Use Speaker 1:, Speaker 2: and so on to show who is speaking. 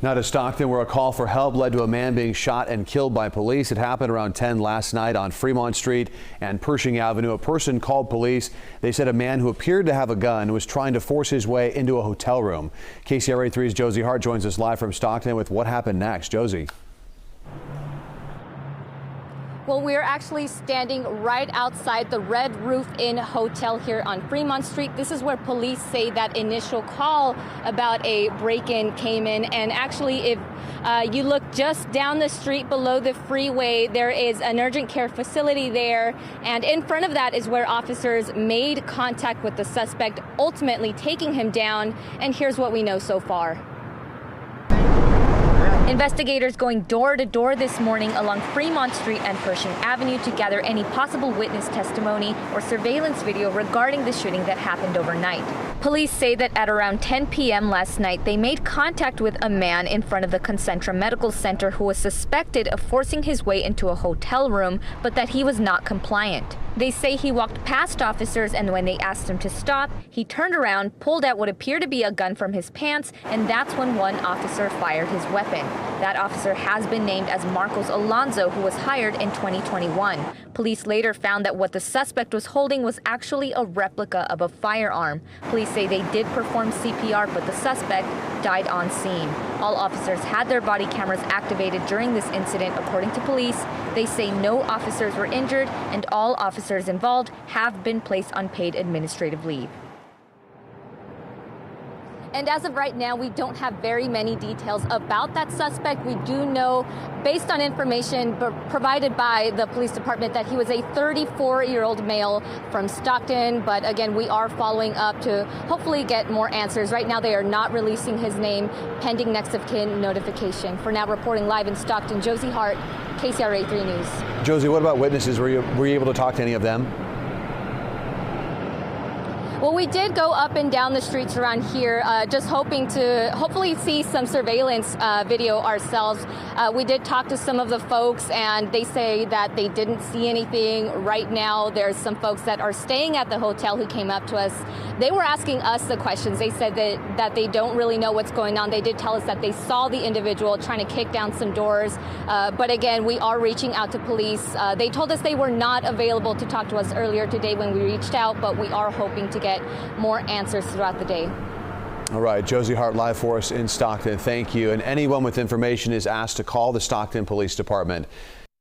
Speaker 1: Now to Stockton, where a call for help led to a man being shot and killed by police. It happened around 10 last night on Fremont Street and Pershing Avenue. A person called police. They said a man who appeared to have a gun was trying to force his way into a hotel room. KCRA 3's Josie Hart joins us live from Stockton with what happened next. Josie.
Speaker 2: Well, we're actually standing right outside the Red Roof Inn Hotel here on Fremont Street. This is where police say that initial call about a break-in came in. And actually, if you look just down the street below the freeway, there is an urgent care facility there. And in front of that is where officers made contact with the suspect, ultimately taking him down. And here's what we know so far. Investigators going door to door this morning along Fremont Street and Pershing Avenue to gather any possible witness testimony or surveillance video regarding the shooting that happened overnight. Police say that at around 10 p.m. last night, they made contact with a man in front of the Concentra Medical Center who was suspected of forcing his way into a hotel room, but that he was not compliant. They say he walked past officers, and when they asked him to stop, he turned around, pulled out what appeared to be a gun from his pants, and that's when one officer fired his weapon. That officer has been named as Marcos Alonzo, who was hired in 2021. Police later found that what the suspect was holding was actually a replica of a firearm. Police say they did perform CPR, but the suspect died on scene. All officers had their body cameras activated during this incident, according to police. They say no officers were injured, and all officers involved have been placed on paid administrative leave. And as of right now, we don't have very many details about that suspect. We do know, based on information provided by the police department, that he was a 34-year-old male from Stockton. But again, we are following up to hopefully get more answers. Right now, they are not releasing his name pending next of kin notification. For now, reporting live in Stockton, Josie Hart, KCRA 3 News. Josie, what about witnesses? Were you able to talk to any of them? Well, we did go up and down the streets around here, just hoping to hopefully see some surveillance video ourselves. We did talk to some of the folks, and they say that they didn't see anything. Right now, there's some folks that are staying at the hotel who came up to us. They were asking us the questions. They said that they don't really know what's going on. They did tell us that they saw the individual trying to kick down some doors. But again, we are reaching out to police. They told us they were not available to talk to us earlier today when we reached out, but we are hoping to get more answers throughout the day. All right, Josie Hart live for us in Stockton. Thank you. And anyone with information is asked to call the Stockton Police Department.